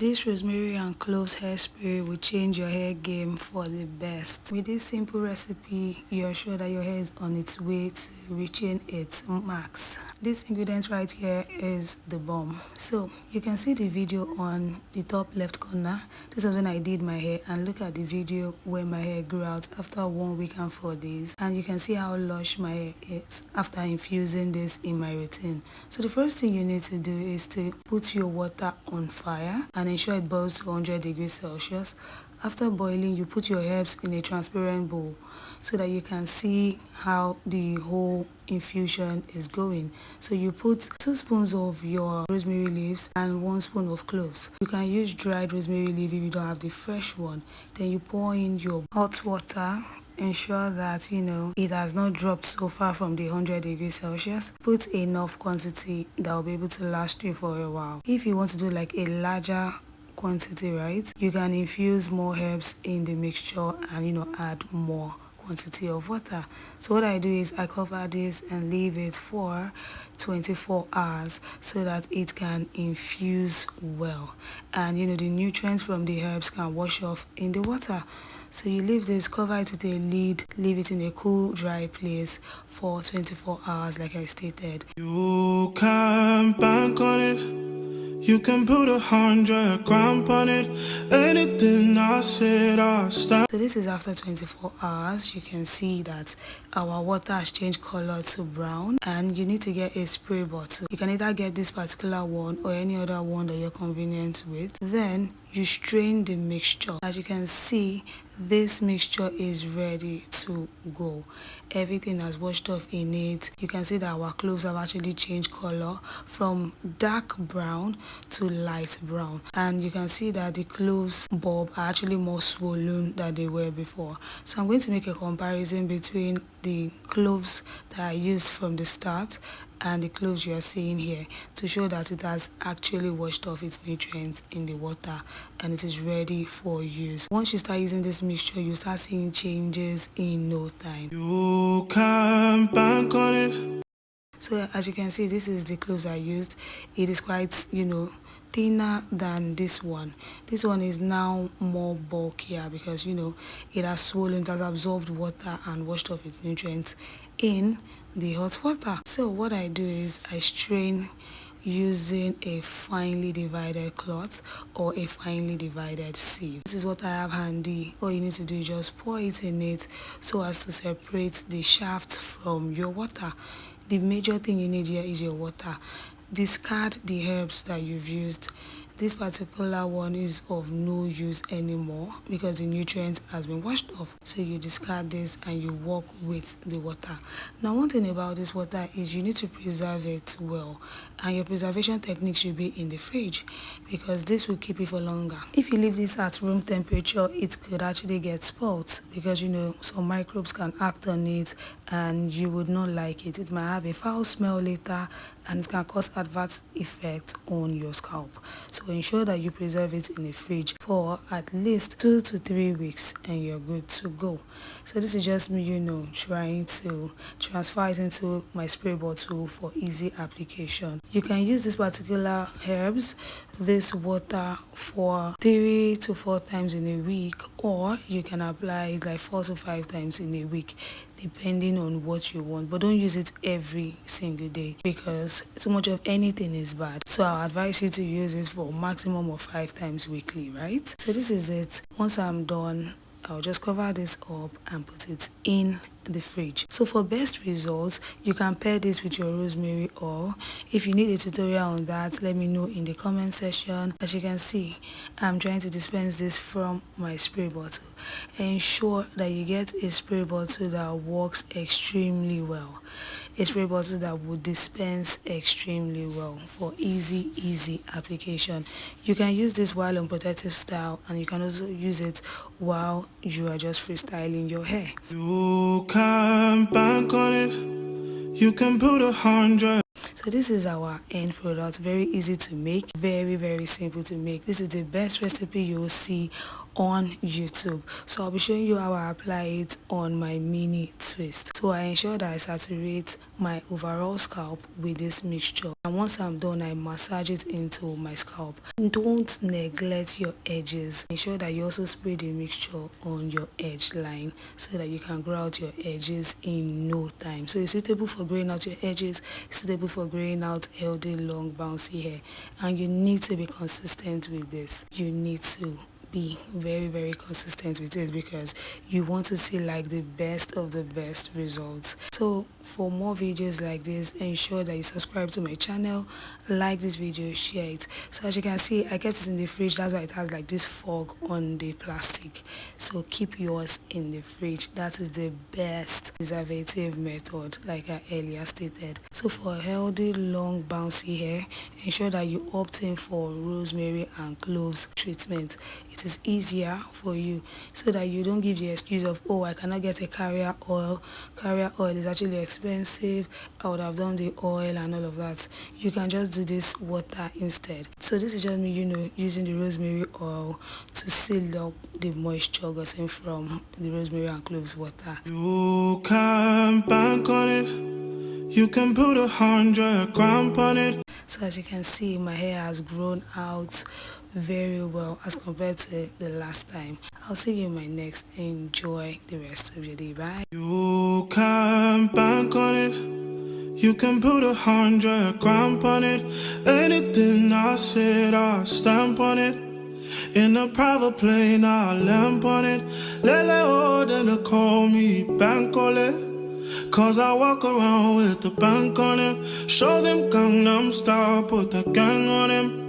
This rosemary and cloves hairspray will change your hair game for the best. With this simple recipe, you're sure that your hair is on its way to reaching its max. This ingredient right here is the bomb. So you can see the video on the top left corner. This was when I did my hair, and look at the video where my hair grew out after 1 week and 4 days, and you can see how lush my hair is after infusing this in my routine. So the first thing you need to do is to put your water on fire and ensure it boils to 100 degrees Celsius. After boiling, you put your herbs in a transparent bowl so that you can see how the whole infusion is going. So you put 2 spoons of your rosemary leaves and 1 spoon of cloves. You can use dried rosemary leaf if you don't have the fresh one. Then you pour in your hot water. Ensure that it has not dropped so far from the 100 degrees Celsius. Put enough quantity that will be able to last you for a while. If you want to do like a larger quantity, right, you can infuse more herbs in the mixture and add more quantity of water. So what I do is I cover this and leave it for 24 hours so that it can infuse well, and the nutrients from the herbs can wash off in the water. So you leave this, cover it with a lid, leave it in a cool, dry place for 24 hours like I stated. You can bank on it. You can put 100 grand on it. Anything I said, I stand. So this is after 24 hours. You can see that our water has changed color to brown, and you need to get a spray bottle. You can either get this particular one or any other one that you're convenient with. Then you strain the mixture. As you can see, this mixture is ready to go. Everything has washed off in it. You can see that our cloves have actually changed color from dark brown to light brown, and you can see that the cloves bulb are actually more swollen than they were before. So I'm going to make a comparison between the cloves that I used from the start and the cloves you are seeing here to show that it has actually washed off its nutrients in the water and it is ready for use. Once you start using this mixture, you start seeing changes in no time. You can bank on it. So as you can see, this is the cloves I used. It is quite thinner than this one. This one is now more bulkier because it has swollen, it has absorbed water and washed off its nutrients in the hot water. So what I do is I strain using a finely divided cloth or a finely divided sieve. This is what I have handy. All you need to do is just pour it in it so as to separate the shaft from your water. The major thing you need here is your water. Discard the herbs that you've used. This particular one is of no use anymore because the nutrients has been washed off. So you discard this and you work with the water. Now one thing about this water is you need to preserve it well, and your preservation technique should be in the fridge because this will keep it for longer. If you leave this at room temperature, it could actually get spoiled because some microbes can act on it and you would not like it. It might have a foul smell later and it can cause adverse effects on your scalp. So ensure that you preserve it in the fridge for at least 2 to 3 weeks and you're good to go. So this is just me trying to transfer it into my spray bottle for easy application. You can use this particular herbs, this water, for 3 to 4 times in a week, or you can apply it like 4 to 5 times in a week depending on what you want, but don't use it every single day because too much of anything is bad. So I'll advise you to use it for a maximum of 5 times weekly, right? So this is it. Once I'm done, I'll just cover this up and put it in the fridge. So for best results, you can pair this with your rosemary oil. If you need a tutorial on that, let me know in the comment section. As you can see, I'm trying to dispense this from my spray bottle. Ensure that you get a spray bottle that works extremely well, a spray bottle that will dispense extremely well for easy application. You can use this while on protective style, and you can also use it while you are just freestyling your hair. You can bank on it. You can put 100 So this is our end product. Very easy to make, very simple to make. This is the best recipe you will see on YouTube. So I'll be showing you how I apply it on my mini twist. So I ensure that I saturate my overall scalp with this mixture, and once I'm done, I massage it into my scalp. Don't neglect your edges. Ensure that you also spray the mixture on your edge line so that you can grow out your edges in no time. So it's suitable for growing out your edges, it's suitable for growing out healthy long bouncy hair, and you need to be consistent with this. You need to be very consistent with it because you want to see like the best of the best results. So for more videos like this, ensure that you subscribe to my channel, like this video, share it. So as you can see, I kept it in the fridge. That's why it has like this fog on the plastic. So keep yours in the fridge. That is the best preservative method, like I earlier stated. So for healthy long bouncy hair, ensure that you opt in for rosemary and cloves treatment. It is easier for you so that you don't give the excuse of, oh, I cannot get a carrier oil. Carrier oil is actually expensive. I would have done the oil and all of that. You can just do this water instead. So this is just me, using the rosemary oil to seal up the moisture gotten from the rosemary and cloves water. You can bank on it. You can put 100 grams on it. So as you can see, my hair has grown out very well as compared to the last time. I'll see you in my next. Enjoy the rest of your day. Bye. You can bank on it. You can put 100 grams on it. Anything I said, I'll stamp on it. In a private plane, I'll lamp on it. Lele oh, then they call me Bankole. Cause I walk around with the bank on it. Show them Gangnam Style, put the gang on him.